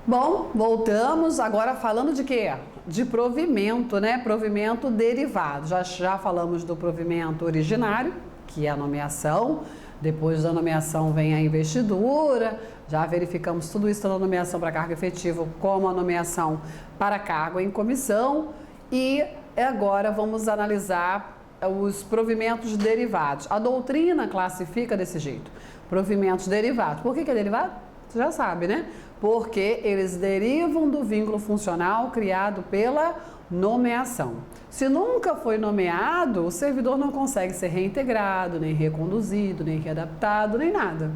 Bom, voltamos agora falando de quê? De provimento, né? Provimento derivado. Já falamos do provimento originário, que é a nomeação. Depois da nomeação vem a investidura. Já verificamos tudo isso da nomeação para cargo efetivo como a nomeação para cargo em comissão. E agora vamos analisar os provimentos derivados. A doutrina classifica desse jeito. Provimentos derivados. Por que é derivado? Você já sabe, né? Porque eles derivam do vínculo funcional criado pela nomeação. Se nunca foi nomeado, o servidor não consegue ser reintegrado, nem reconduzido, nem readaptado, nem nada.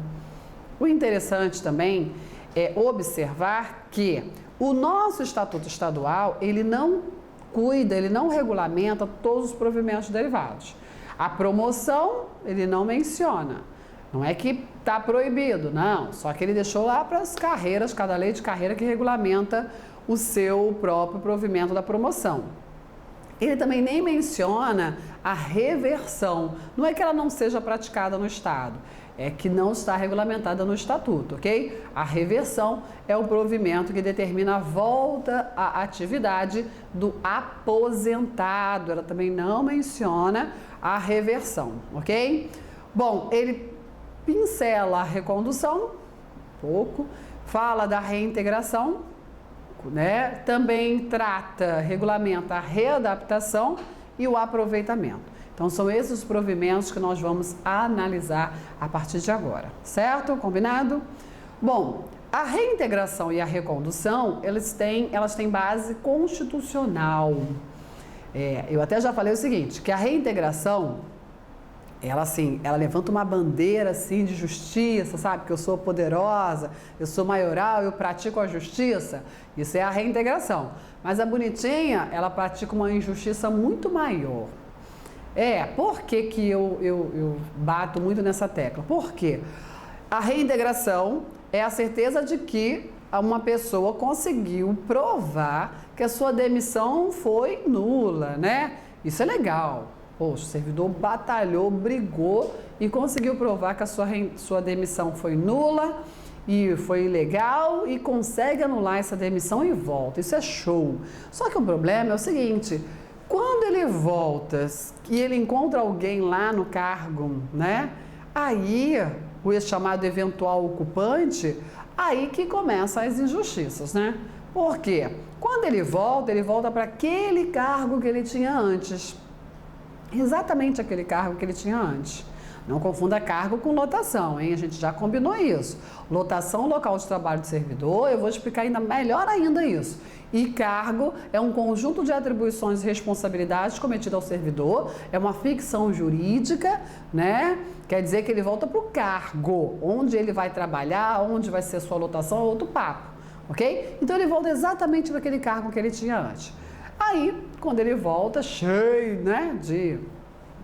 O interessante também é observar que o nosso Estatuto Estadual, ele não cuida, ele não regulamenta todos os provimentos derivados. A promoção, ele não menciona. Não é que está proibido, não. Só que ele deixou lá para as carreiras, cada lei de carreira que regulamenta o seu próprio provimento da promoção. Ele também nem menciona a reversão. Não é que ela não seja praticada no Estado, é que não está regulamentada no Estatuto, ok? A reversão é o provimento que determina a volta à atividade do aposentado. Ela também não menciona a reversão, ok? Bom, ele pincela a recondução, pouco, fala da reintegração, né? Também regulamenta a readaptação e o aproveitamento. Então, são esses os provimentos que nós vamos analisar a partir de agora, certo? Combinado? Bom, a reintegração e a recondução, elas têm base constitucional. Eu até já falei o seguinte, que a reintegração, ela levanta uma bandeira assim de justiça, sabe? Que eu sou poderosa, eu sou maioral, eu pratico a justiça. Isso é a reintegração. Mas a bonitinha, ela pratica uma injustiça muito maior. Por que que eu bato muito nessa tecla? Porque a reintegração é a certeza de que uma pessoa conseguiu provar que a sua demissão foi nula, né? Isso é legal. Poxa, o servidor batalhou, brigou e conseguiu provar que a sua demissão foi nula e foi ilegal e consegue anular essa demissão e volta. Isso é show. Só que o problema é o seguinte, quando ele volta e ele encontra alguém lá no cargo, né? Aí, o chamado eventual ocupante, aí que começam as injustiças, né? Por quê? Quando ele volta para aquele cargo que ele tinha antes. Exatamente aquele cargo que ele tinha antes. Não confunda cargo com lotação, hein? A gente já combinou isso. Lotação, local de trabalho do servidor, eu vou explicar ainda melhor ainda isso. E cargo é um conjunto de atribuições e responsabilidades cometidas ao servidor, é uma ficção jurídica, né? Quer dizer que ele volta para o cargo, onde ele vai trabalhar, onde vai ser a sua lotação, é outro papo, ok? Então ele volta exatamente para aquele cargo que ele tinha antes. Aí, quando ele volta, cheio, né, de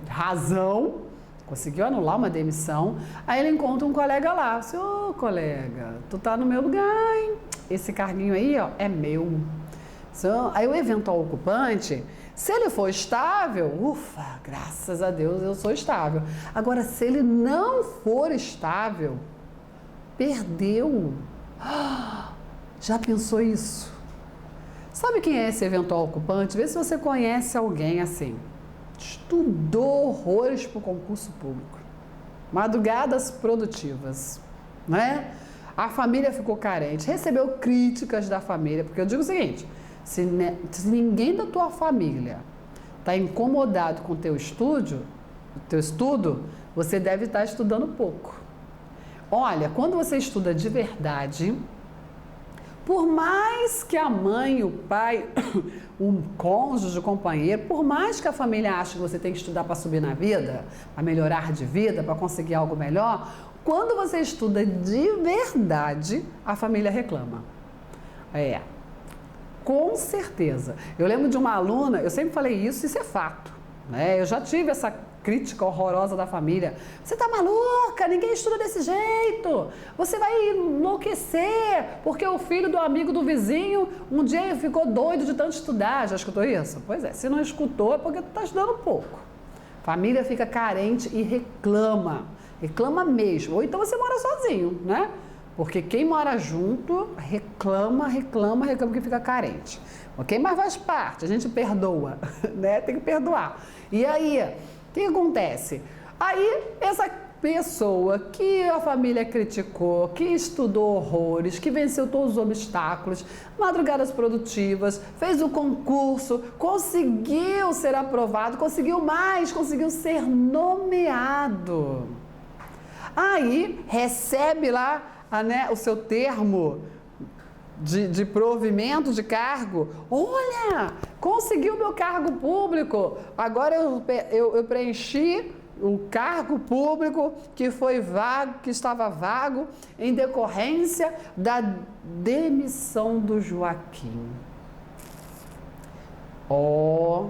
razão, conseguiu anular uma demissão, aí ele encontra um colega lá, ô colega, tu tá no meu lugar, hein? Esse carguinho aí, ó, é meu. Aí o eventual ocupante, se ele for estável, ufa, graças a Deus eu sou estável. Agora, se ele não for estável, perdeu. Já pensou isso? Sabe quem é esse eventual ocupante? Vê se você conhece alguém assim. Estudou horrores para o concurso público. Madrugadas produtivas, né? A família ficou carente, recebeu críticas da família, porque eu digo o seguinte, se ninguém da tua família está incomodado com o teu estudo, você deve estar estudando pouco. Olha, quando você estuda de verdade, por mais que a mãe, o pai, o cônjuge, o companheiro, por mais que a família ache que você tem que estudar para subir na vida, para melhorar de vida, para conseguir algo melhor, quando você estuda de verdade, a família reclama. Com certeza. Eu lembro de uma aluna, eu sempre falei isso é fato, né? Eu já tive essa crítica horrorosa da família. Você tá maluca? Ninguém estuda desse jeito. Você vai enlouquecer porque o filho do amigo do vizinho um dia ficou doido de tanto estudar. Já escutou isso? Pois é, se não escutou é porque tu tá estudando pouco. Família fica carente e reclama. Reclama mesmo. Ou então você mora sozinho, né? Porque quem mora junto reclama que fica carente. Ok? Mas faz parte, a gente perdoa, né? Tem que perdoar. E aí, o que acontece? Aí, essa pessoa que a família criticou, que estudou horrores, que venceu todos os obstáculos, madrugadas produtivas, fez o concurso, conseguiu ser aprovado, conseguiu mais, conseguiu ser nomeado. Aí recebe lá o seu termo de provimento de cargo. Olha, consegui o meu cargo público, agora eu preenchi o cargo público que foi vago, que estava vago em decorrência da demissão do Joaquim.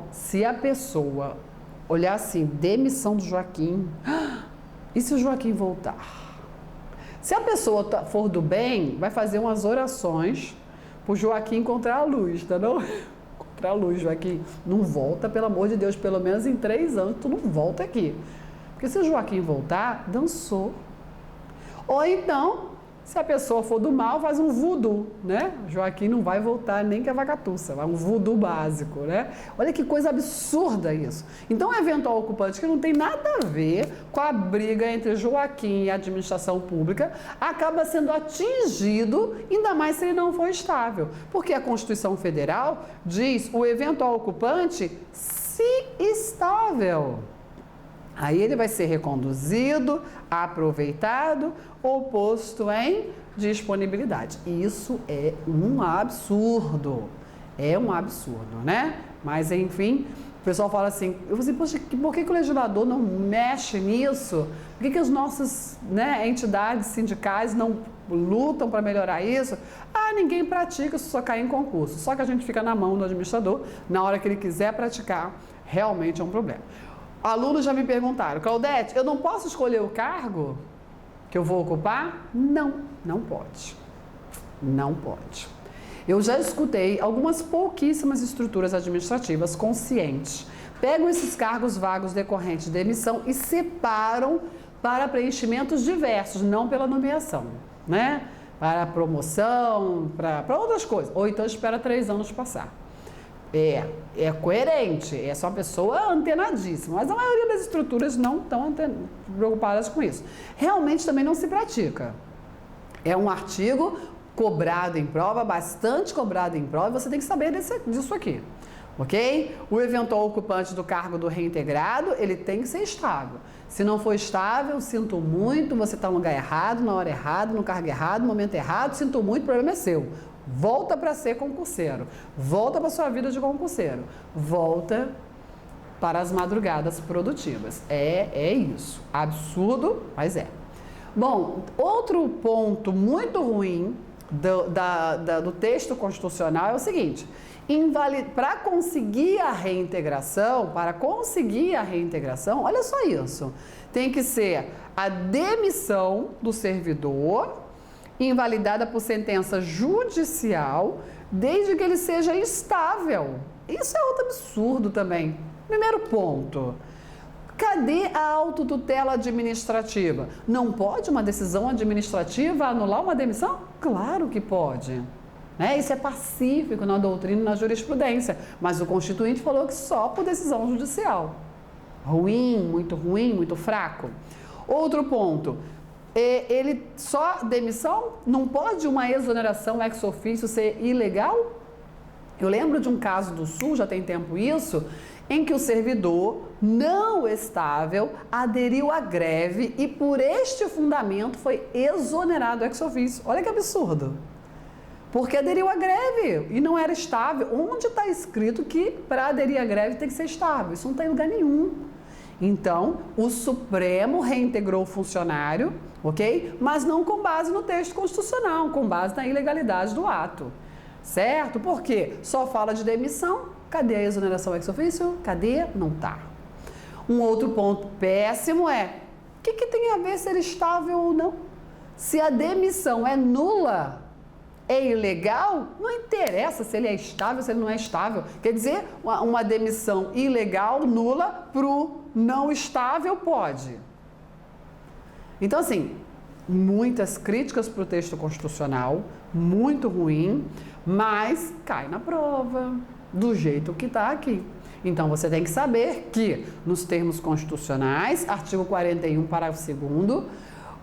Se a pessoa olhar assim, demissão do Joaquim, e se o Joaquim voltar? Se a pessoa for do bem, vai fazer umas orações para o Joaquim encontrar a luz, tá não? Encontrar a luz, Joaquim. Não volta, pelo amor de Deus, pelo menos em 3 anos, tu não volta aqui. Porque se o Joaquim voltar, dançou. Ou então, se a pessoa for do mal, faz um voodoo, né? Joaquim não vai voltar nem que a vacatuça, vai um voodoo básico, né? Olha que coisa absurda isso. Então, o eventual ocupante que não tem nada a ver com a briga entre Joaquim e a administração pública, acaba sendo atingido, ainda mais se ele não for estável. Porque a Constituição Federal diz o eventual ocupante se estável. Aí ele vai ser reconduzido, aproveitado ou posto em disponibilidade. Isso é um absurdo. É um absurdo, né? Mas, enfim, o pessoal fala assim, eu vou dizer, poxa, por que o legislador não mexe nisso? Por que as nossas entidades sindicais não lutam para melhorar isso? Ninguém pratica, isso só cai em concurso. Só que a gente fica na mão do administrador, na hora que ele quiser praticar, realmente é um problema. Alunos já me perguntaram, Claudete, eu não posso escolher o cargo que eu vou ocupar? Não, não pode. Não pode. Eu já escutei algumas pouquíssimas estruturas administrativas conscientes. Pegam esses cargos vagos decorrentes de demissão e separam para preenchimentos diversos, não pela nomeação, né? Para promoção, para outras coisas. Ou então espera 3 anos passar. É coerente, é só uma pessoa antenadíssima, mas a maioria das estruturas não estão preocupadas com isso. Realmente também não se pratica. É um artigo cobrado em prova, bastante cobrado em prova, e você tem que saber disso aqui, ok? O eventual ocupante do cargo do reintegrado, ele tem que ser estável. Se não for estável, sinto muito, você está no lugar errado, na hora errada, no cargo errado, no momento errado, sinto muito, o problema é seu. Volta para ser concurseiro, volta para sua vida de concurseiro, volta para as madrugadas produtivas. É isso. Absurdo, mas é. Bom, outro ponto muito ruim do texto constitucional é o seguinte: para conseguir a reintegração, olha só isso, tem que ser a demissão do servidor invalidada por sentença judicial, desde que ele seja estável. Isso é outro absurdo também. Primeiro ponto, cadê a autotutela administrativa? Não pode uma decisão administrativa anular uma demissão? Claro que pode. Isso é pacífico na doutrina e na jurisprudência, mas o Constituinte falou que só por decisão judicial. Ruim, muito fraco. Outro ponto, só demissão? Não pode uma exoneração ex officio ser ilegal? Eu lembro de um caso do Sul, já tem tempo isso, em que o servidor não estável aderiu à greve e por este fundamento foi exonerado ex officio. Olha que absurdo! Porque aderiu à greve e não era estável. Onde está escrito que para aderir à greve tem que ser estável? Isso não tem lugar nenhum. Então, o Supremo reintegrou o funcionário, ok? Mas não com base no texto constitucional, com base na ilegalidade do ato. Certo? Por quê? Só fala de demissão. Cadê a exoneração ex officio? Cadê? Não tá. Um outro ponto péssimo é, o que tem a ver ser estável ou não? Se a demissão é nula, é ilegal, não interessa se ele é estável, se ele não é estável. Quer dizer, uma demissão ilegal, nula, para o não estável pode. Então, assim, muitas críticas para o texto constitucional, muito ruim, mas cai na prova, do jeito que está aqui. Então, você tem que saber que, nos termos constitucionais, artigo 41, parágrafo 2º,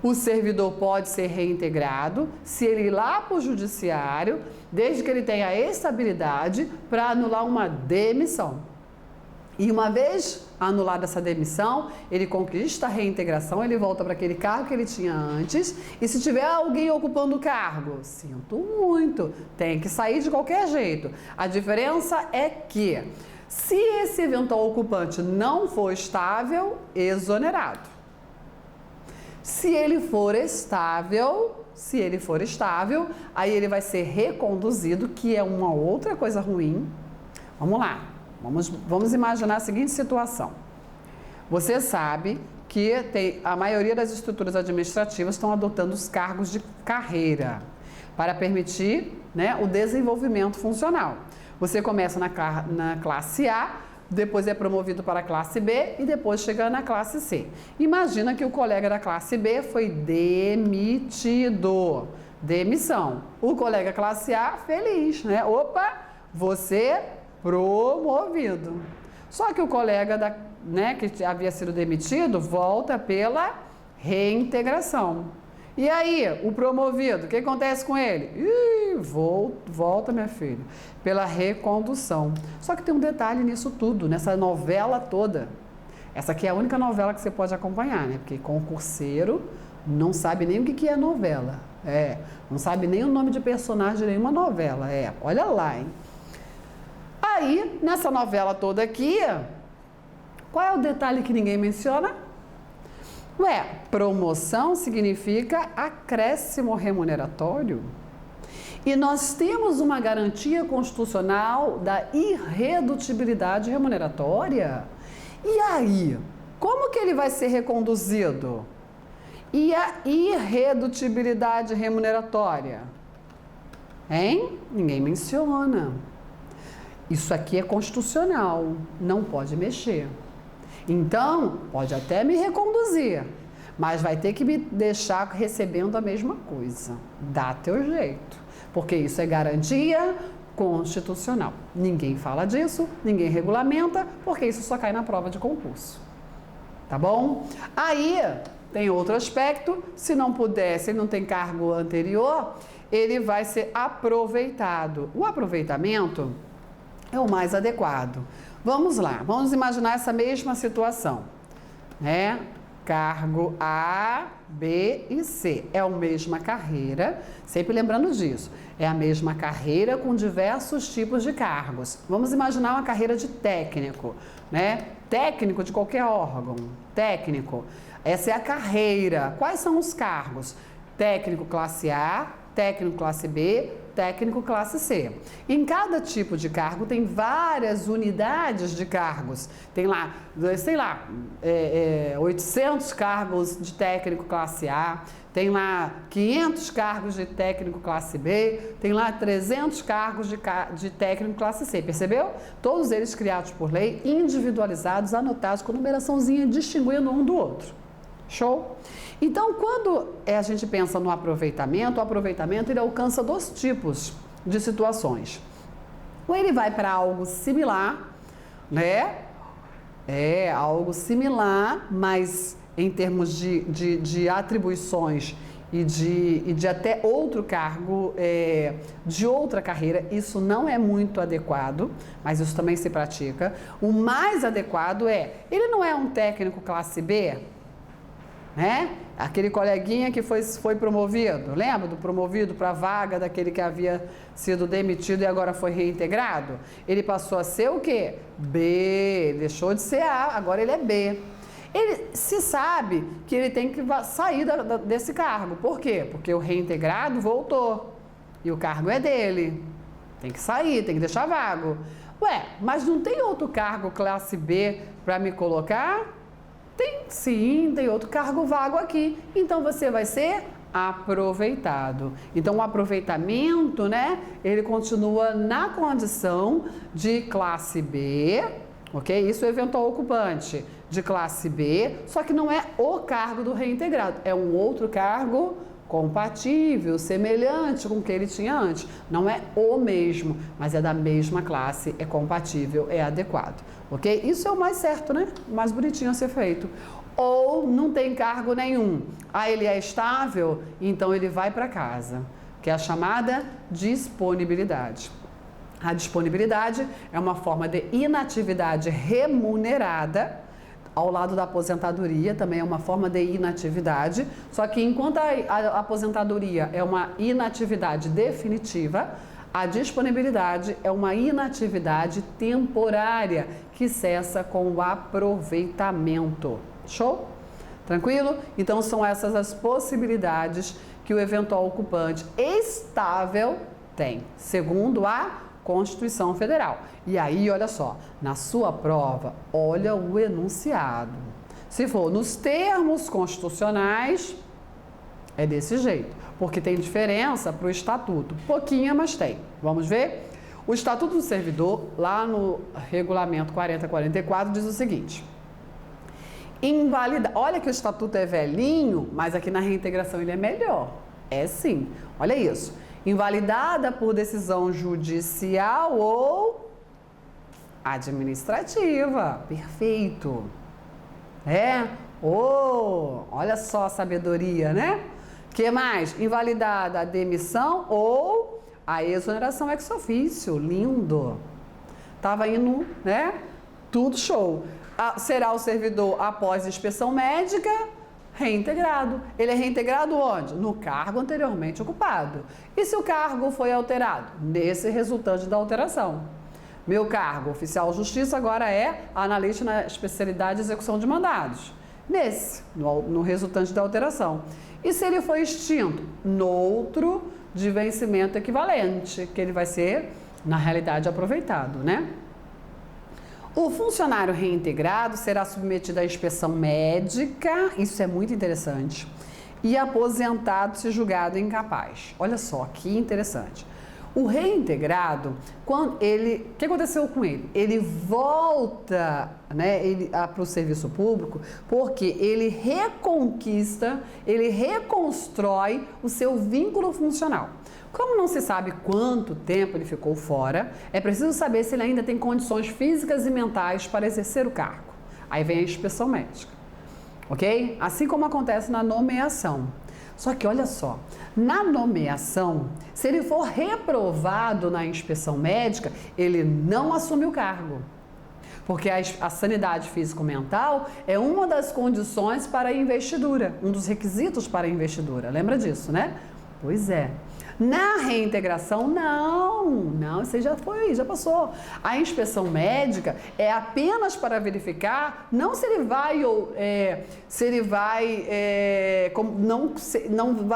o servidor pode ser reintegrado se ele ir lá para o judiciário, desde que ele tenha estabilidade para anular uma demissão. E uma vez anulada essa demissão, ele conquista a reintegração, ele volta para aquele cargo que ele tinha antes. E se tiver alguém ocupando o cargo, sinto muito, tem que sair de qualquer jeito. A diferença é que, se esse eventual ocupante não for estável, exonerado. Se ele for estável, aí ele vai ser reconduzido, que é uma outra coisa ruim. Vamos lá. Vamos imaginar a seguinte situação. Você sabe que a maioria das estruturas administrativas estão adotando os cargos de carreira para permitir, né, o desenvolvimento funcional. Você começa na classe A, depois é promovido para a classe B e depois chega na classe C. Imagina que o colega da classe B foi demitido. Demissão. O colega classe A, feliz, né? Opa, você promovido. Só que o colega que havia sido demitido volta pela reintegração. E aí, o promovido, o que acontece com ele? Volta, minha filha, pela recondução. Só que tem um detalhe nisso tudo, nessa novela toda. Essa aqui é a única novela que você pode acompanhar, né? Porque concurseiro não sabe nem o que é novela. Não sabe nem o nome de personagem de nenhuma novela. Olha lá, hein? Aí, nessa novela toda aqui, qual é o detalhe que ninguém menciona? Promoção significa acréscimo remuneratório. E nós temos uma garantia constitucional da irredutibilidade remuneratória. E aí, como que ele vai ser reconduzido? E a irredutibilidade remuneratória? Ninguém menciona. Isso aqui é constitucional, não pode mexer. Então, pode até me reconduzir, mas vai ter que me deixar recebendo a mesma coisa. Dá teu jeito, porque isso é garantia constitucional. Ninguém fala disso, ninguém regulamenta, porque isso só cai na prova de concurso. Tá bom? Aí, tem outro aspecto, se ele não tem cargo anterior, ele vai ser aproveitado. O aproveitamento é o mais adequado. Vamos lá, vamos imaginar essa mesma situação, né? Cargo A, B e C. É a mesma carreira, sempre lembrando disso. É a mesma carreira com diversos tipos de cargos. Vamos imaginar uma carreira de técnico, né? Técnico de qualquer órgão, técnico. Essa é a carreira. Quais são os cargos? Técnico classe A, técnico classe B, técnico classe C. Em cada tipo de cargo tem várias unidades de cargos. Tem lá, 800 cargos de técnico classe A, tem lá 500 cargos de técnico classe B, tem lá 300 cargos de técnico classe C. Percebeu? Todos eles criados por lei, individualizados, anotados com numeraçãozinha, distinguindo um do outro. Show? Então, quando a gente pensa no aproveitamento, o aproveitamento ele alcança dois tipos de situações. Ou ele vai para algo similar, né? Algo similar, mas em termos de atribuições e de até outro cargo, de outra carreira, isso não é muito adequado, mas isso também se pratica. O mais adequado ele não é um técnico classe B, né? Aquele coleguinha que foi promovido, lembra do promovido para a vaga daquele que havia sido demitido e agora foi reintegrado? Ele passou a ser o quê? B, ele deixou de ser A, agora ele é B. Ele se sabe que ele tem que sair desse cargo. Por quê? Porque o reintegrado voltou e o cargo é dele. Tem que sair, tem que deixar vago. Mas não tem outro cargo classe B para me colocar? Tem sim, tem outro cargo vago aqui. Então você vai ser aproveitado. Então o aproveitamento, né? Ele continua na condição de classe B, ok? Isso é o eventual ocupante de classe B, só que não é o cargo do reintegrado, é um outro cargo compatível, semelhante com o que ele tinha antes. Não é o mesmo, mas é da mesma classe, é compatível, é adequado, ok? Isso é o mais certo, né? O mais bonitinho a ser feito. Ou não tem cargo nenhum. Ah, ele é estável, então ele vai para casa, que é a chamada disponibilidade. A disponibilidade é uma forma de inatividade remunerada, ao lado da aposentadoria, também é uma forma de inatividade, só que enquanto a aposentadoria é uma inatividade definitiva, a disponibilidade é uma inatividade temporária que cessa com o aproveitamento. Show? Tranquilo? Então são essas as possibilidades que o eventual ocupante estável tem, segundo a Constituição Federal. E aí, olha só, na sua prova, olha o enunciado. Se for nos termos constitucionais, é desse jeito, porque tem diferença para o estatuto. Pouquinha, mas tem. Vamos ver? O Estatuto do Servidor, lá no Regulamento 4044, diz o seguinte: olha que o estatuto é velhinho, mas aqui na reintegração ele é melhor. É sim. Olha isso. Invalidada por decisão judicial ou administrativa. Perfeito. Olha só a sabedoria, né? Que mais? Invalidada a demissão ou a exoneração ex officio. Lindo. Tava indo, né? Tudo show. Será o servidor após inspeção médica reintegrado. Ele é reintegrado onde? No cargo anteriormente ocupado. E se o cargo foi alterado? Nesse resultante da alteração. Meu cargo, oficial de justiça, agora é analista na especialidade de execução de mandados. No resultante da alteração. E se ele foi extinto? Noutro de vencimento equivalente, que ele vai ser, na realidade, aproveitado, né? O funcionário reintegrado será submetido à inspeção médica, isso é muito interessante, e aposentado se julgado incapaz. Olha só que interessante. O reintegrado, o que aconteceu com ele? Ele volta, né, para o serviço público porque ele reconquista, ele reconstrói o seu vínculo funcional. Como não se sabe quanto tempo ele ficou fora, é preciso saber se ele ainda tem condições físicas e mentais para exercer o cargo. Aí vem a inspeção médica, ok? Assim como acontece na nomeação. Só que olha só, na nomeação, se ele for reprovado na inspeção médica, ele não assume o cargo. Porque a sanidade físico-mental é uma das condições para a investidura, um dos requisitos para a investidura. Lembra disso, né? Pois é. Na reintegração, não, você já foi, já passou. A inspeção médica é apenas para verificar, não se ele vai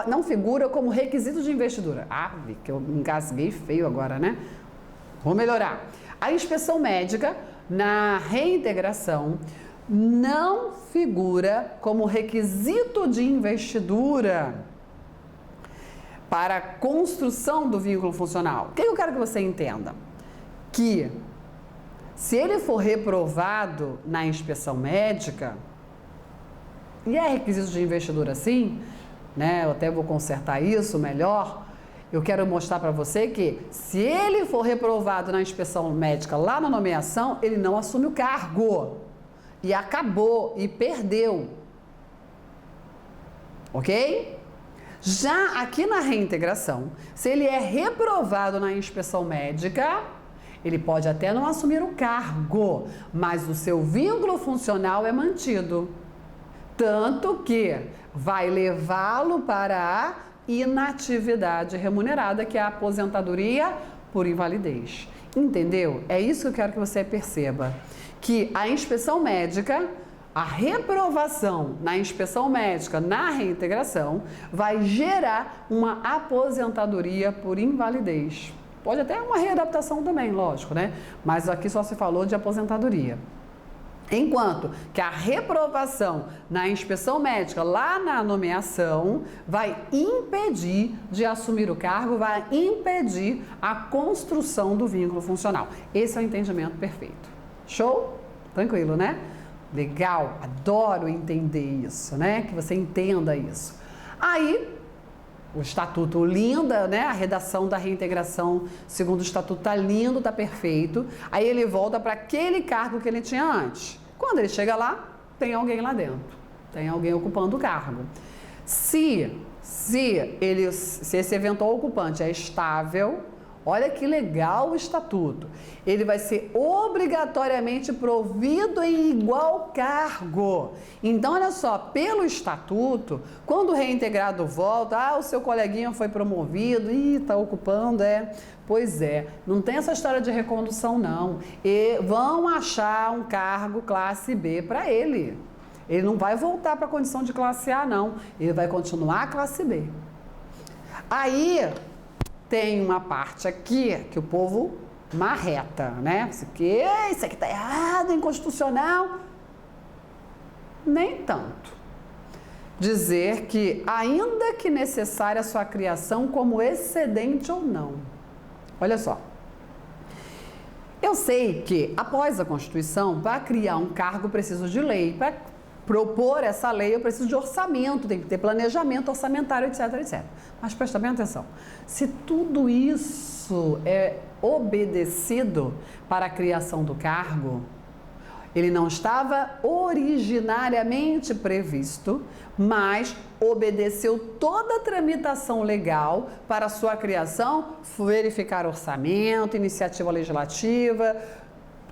não figura como requisito de investidura. Vi que eu engasguei feio agora, né? Vou melhorar. A inspeção médica na reintegração não figura como requisito de investidura para a construção do vínculo funcional. O que eu quero que você entenda? Que se ele for reprovado na inspeção médica, e é requisito de investidura sim, né? Eu até vou consertar isso melhor. Eu quero mostrar para você que se ele for reprovado na inspeção médica lá na nomeação, ele não assume o cargo. E acabou, e perdeu. Ok? Já aqui na reintegração, se ele é reprovado na inspeção médica, ele pode até não assumir o cargo, mas o seu vínculo funcional é mantido. Tanto que vai levá-lo para a inatividade remunerada, que é a aposentadoria por invalidez. Entendeu? É isso que eu quero que você perceba. Que a inspeção médica, a reprovação na inspeção médica na reintegração vai gerar uma aposentadoria por invalidez. Pode até uma readaptação também, lógico, né? Mas aqui só se falou de aposentadoria. Enquanto que a reprovação na inspeção médica lá na nomeação vai impedir de assumir o cargo, vai impedir a construção do vínculo funcional. Esse é o entendimento perfeito. Show? Tranquilo, né? Legal, adoro entender isso, né? Que você entenda isso. Aí, o estatuto linda, né? A redação da reintegração segundo o estatuto tá lindo, tá perfeito. Aí ele volta para aquele cargo que ele tinha antes. Quando ele chega lá, tem alguém lá dentro. Tem alguém ocupando o cargo. Se esse eventual ocupante é estável, olha que legal o estatuto. Ele vai ser obrigatoriamente provido em igual cargo. Então, olha só, pelo estatuto, quando o reintegrado volta, o seu coleguinha foi promovido, tá ocupando, Pois é, não tem essa história de recondução, não. E vão achar um cargo classe B para ele. Ele não vai voltar para a condição de classe A, não. Ele vai continuar a classe B. Aí, tem uma parte aqui que o povo marreta, né? Isso aqui tá errado, inconstitucional. Nem tanto. Dizer que, ainda que necessária a sua criação como excedente ou não. Olha só. Eu sei que, após a Constituição, para criar um cargo, preciso de lei. Para propor essa lei, eu preciso de orçamento, tem que ter planejamento orçamentário, etc, etc. Mas presta bem atenção, se tudo isso é obedecido para a criação do cargo, ele não estava originariamente previsto, mas obedeceu toda a tramitação legal para a sua criação, verificar orçamento, iniciativa legislativa,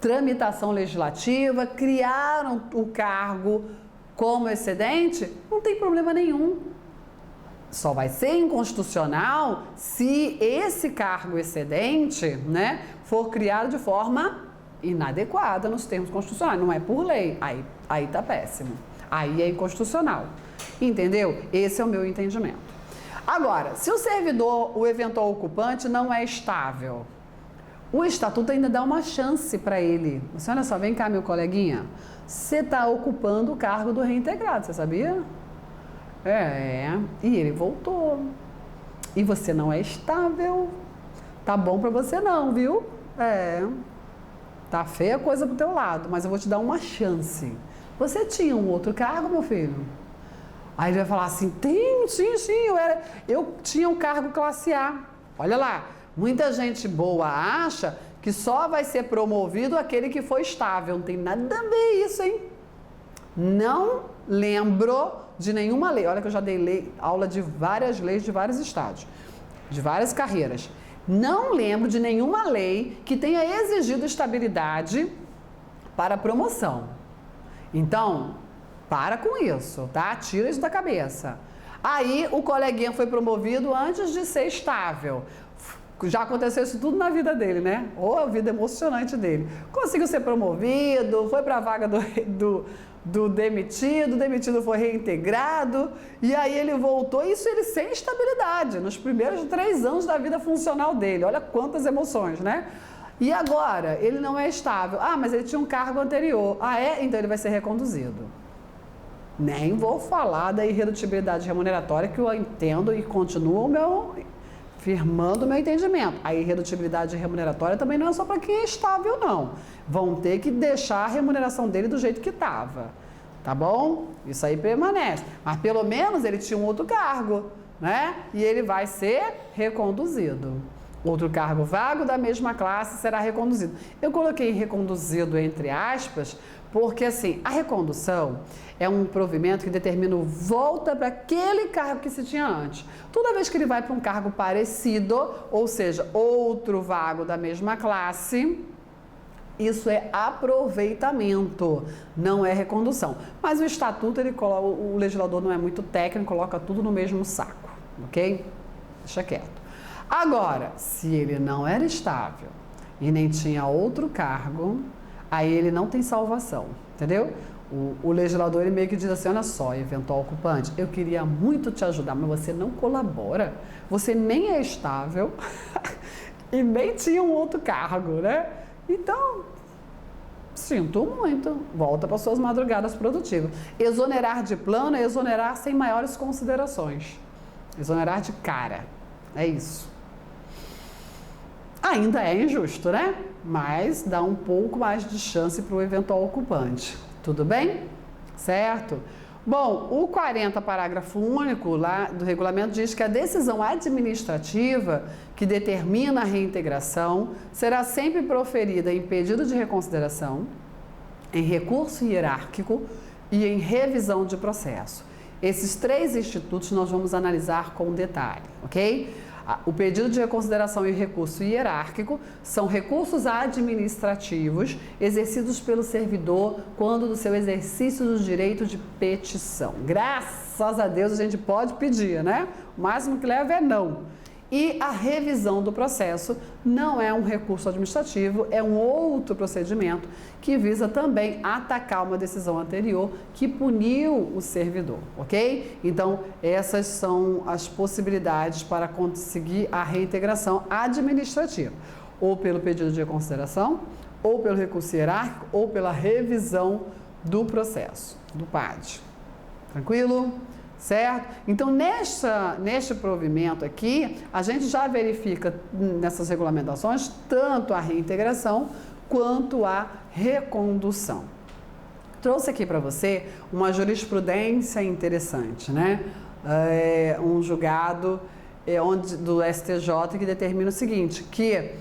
tramitação legislativa, criaram o cargo como excedente, não tem problema nenhum. Só vai ser inconstitucional se esse cargo excedente, né, for criado de forma inadequada nos termos constitucionais. Não é por lei. Aí tá péssimo. Aí é inconstitucional. Entendeu? Esse é o meu entendimento. Agora, se o servidor, o eventual ocupante, não é estável, o estatuto ainda dá uma chance para ele. Você olha só, vem cá, meu coleguinha. Você está ocupando o cargo do reintegrado, você sabia? E ele voltou. E você não é estável. Tá bom para você não, viu? Tá feia a coisa pro teu lado, mas eu vou te dar uma chance. Você tinha um outro cargo, meu filho? Aí ele vai falar assim, sim, eu tinha um cargo classe A. Olha lá. Muita gente boa acha que só vai ser promovido aquele que for estável. Não tem nada a ver isso, hein? Não lembro de nenhuma lei. Olha que eu já dei aula de várias leis de vários estados, de várias carreiras. Não lembro de nenhuma lei que tenha exigido estabilidade para promoção. Então, para com isso, tá? Tira isso da cabeça. Aí, o coleguinha foi promovido antes de ser estável. Já aconteceu isso tudo na vida dele, né? A vida emocionante dele. Conseguiu ser promovido, foi para a vaga do demitido, o demitido foi reintegrado, e aí ele voltou, isso ele sem estabilidade, nos primeiros 3 anos da vida funcional dele. Olha quantas emoções, né? E agora, ele não é estável. Mas ele tinha um cargo anterior. Então ele vai ser reconduzido. Nem vou falar da irredutibilidade remuneratória, que eu entendo e continuo firmando o meu entendimento. A irredutibilidade remuneratória também não é só para quem é estável, não. Vão ter que deixar a remuneração dele do jeito que estava. Tá bom? Isso aí permanece. Mas pelo menos ele tinha um outro cargo, né? E ele vai ser reconduzido. Outro cargo vago da mesma classe será reconduzido. Eu coloquei reconduzido entre aspas, porque assim, a recondução é um provimento que determina o volta para aquele cargo que se tinha antes. Toda vez que ele vai para um cargo parecido, ou seja, outro vago da mesma classe, isso é aproveitamento, não é recondução. Mas o estatuto, o legislador não é muito técnico, coloca tudo no mesmo saco, ok? Deixa quieto. Agora, se ele não era estável e nem tinha outro cargo, aí ele não tem salvação, entendeu? O legislador ele meio que diz assim, olha só, eventual ocupante, eu queria muito te ajudar, mas você não colabora, você nem é estável e nem tinha um outro cargo, né? Então, sinto muito, volta para suas madrugadas produtivas. Exonerar de plano é exonerar sem maiores considerações, exonerar de cara, é isso. Ainda é injusto, né? Mas dá um pouco mais de chance para o eventual ocupante. Tudo bem? Certo? Bom, o 40, parágrafo único lá do regulamento diz que a decisão administrativa que determina a reintegração será sempre proferida em pedido de reconsideração, em recurso hierárquico e em revisão de processo. Esses três institutos nós vamos analisar com detalhe, ok? O pedido de reconsideração e o recurso hierárquico são recursos administrativos exercidos pelo servidor quando do seu exercício do direito de petição. Graças a Deus a gente pode pedir, né? O máximo que leva é não. E a revisão do processo não é um recurso administrativo, é um outro procedimento que visa também atacar uma decisão anterior que puniu o servidor, ok? Então, essas são as possibilidades para conseguir a reintegração administrativa, ou pelo pedido de reconsideração, ou pelo recurso hierárquico, ou pela revisão do processo, do PAD. Tranquilo? Certo? Então, neste provimento aqui, a gente já verifica nessas regulamentações tanto a reintegração quanto a recondução. Trouxe aqui para você uma jurisprudência interessante, né? Um julgado do STJ que determina o seguinte, que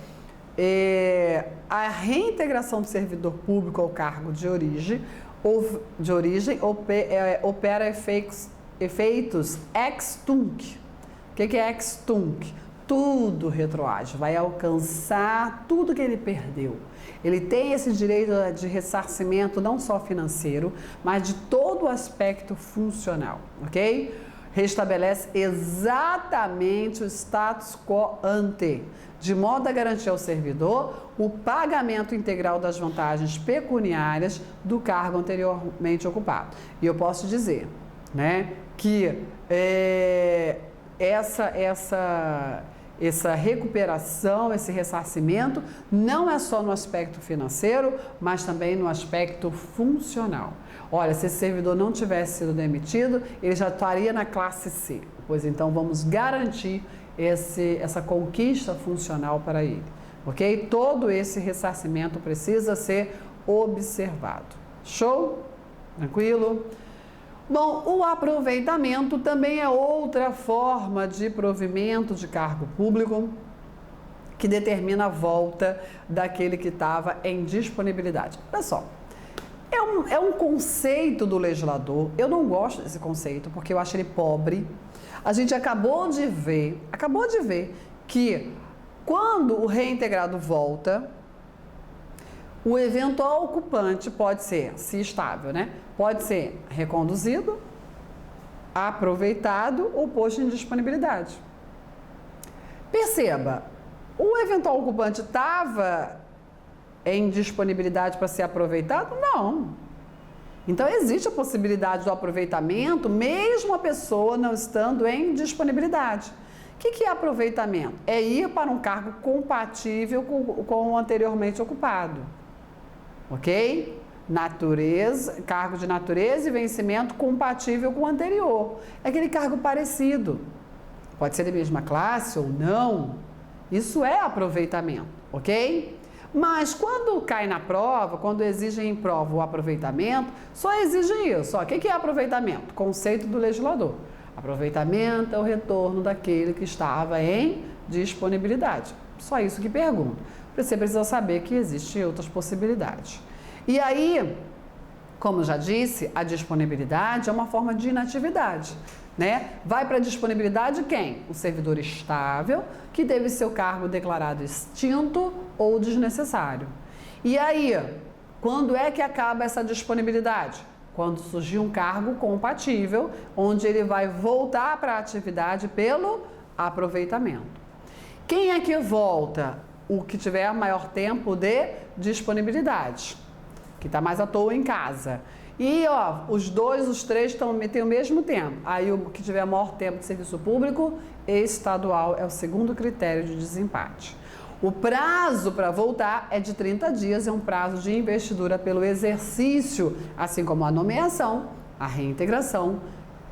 a reintegração do servidor público ao cargo de origem opera efeitos ex tunc. O que é ex tunc? Tudo retroage, vai alcançar tudo que ele perdeu. Ele tem esse direito de ressarcimento não só financeiro, mas de todo o aspecto funcional, ok? Restabelece exatamente o status quo ante, de modo a garantir ao servidor o pagamento integral das vantagens pecuniárias do cargo anteriormente ocupado. E eu posso dizer, né, que essa recuperação, esse ressarcimento, não é só no aspecto financeiro, mas também no aspecto funcional. Olha, se esse servidor não tivesse sido demitido, ele já estaria na classe C. Pois então, vamos garantir essa conquista funcional para ele, ok? Todo esse ressarcimento precisa ser observado. Show? Tranquilo? Bom, o aproveitamento também é outra forma de provimento de cargo público que determina a volta daquele que estava em disponibilidade. Pessoal, é um conceito do legislador, eu não gosto desse conceito porque eu acho ele pobre. A gente acabou de ver que quando o reintegrado volta, o eventual ocupante pode ser, se estável, né? Pode ser reconduzido, aproveitado ou posto em disponibilidade. Perceba, o eventual ocupante estava em disponibilidade para ser aproveitado? Não. Então, existe a possibilidade do aproveitamento, mesmo a pessoa não estando em disponibilidade. O que é aproveitamento? É ir para um cargo compatível com o anteriormente ocupado. Ok? Cargo de natureza e vencimento compatível com o anterior. É aquele cargo parecido. Pode ser da mesma classe ou não. Isso é aproveitamento, ok? Mas quando cai na prova, quando exigem em prova o aproveitamento, só exigem isso. O que é aproveitamento? Conceito do legislador. Aproveitamento é o retorno daquele que estava em disponibilidade. Só isso que pergunto. Você precisa saber que existem outras possibilidades. E aí, como já disse, a disponibilidade é uma forma de inatividade, né? Vai para a disponibilidade quem? O servidor estável, que teve seu cargo declarado extinto ou desnecessário. E aí, quando é que acaba essa disponibilidade? Quando surgir um cargo compatível, onde ele vai voltar para a atividade pelo aproveitamento. Quem é que volta? O que tiver maior tempo de disponibilidade, que está mais à toa em casa. E, os três têm o mesmo tempo. Aí, o que tiver maior tempo de serviço público estadual é o segundo critério de desempate. O prazo para voltar é de 30 dias, é um prazo de investidura pelo exercício, assim como a nomeação, a reintegração,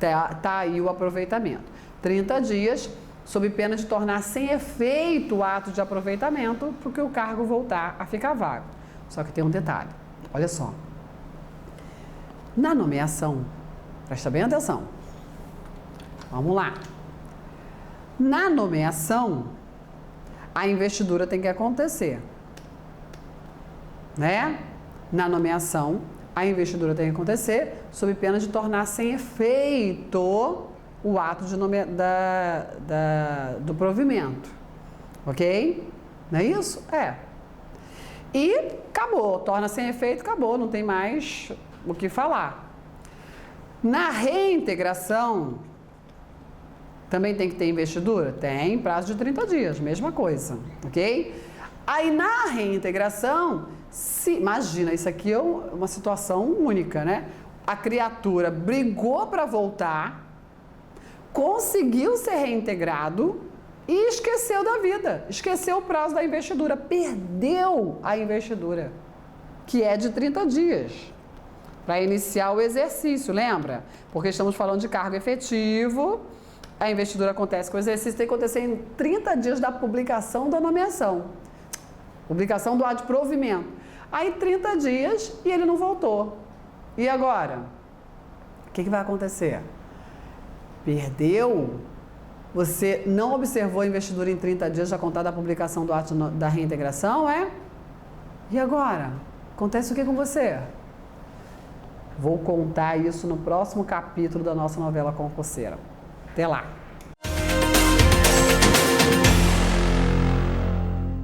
tá aí o aproveitamento. 30 dias sob pena de tornar sem efeito o ato de aproveitamento, porque o cargo voltar a ficar vago. Só que tem um detalhe, olha só. Na nomeação, presta bem atenção. Vamos lá. Na nomeação, a investidura tem que acontecer, né? Na nomeação, a investidura tem que acontecer sob pena de tornar sem efeito o ato de do provimento, ok? Não é isso? É. E acabou, torna sem efeito, acabou, não tem mais o que falar. Na reintegração, também tem que ter investidura? Tem, prazo de 30 dias, mesma coisa, ok? Aí na reintegração, imagina, isso aqui é uma situação única, né? A criatura brigou para voltar, conseguiu ser reintegrado e esqueceu da vida, esqueceu o prazo da investidura, perdeu a investidura, que é de 30 dias, para iniciar o exercício, lembra? Porque estamos falando de cargo efetivo, a investidura acontece com o exercício, tem que acontecer em 30 dias da publicação da nomeação, publicação do ato de provimento. Aí 30 dias e ele não voltou. E agora? O que vai acontecer? Perdeu? Você não observou a investidura em 30 dias já contada a publicação do ato da reintegração, é? E agora? Acontece o que com você? Vou contar isso no próximo capítulo da nossa novela concurseira. Até lá!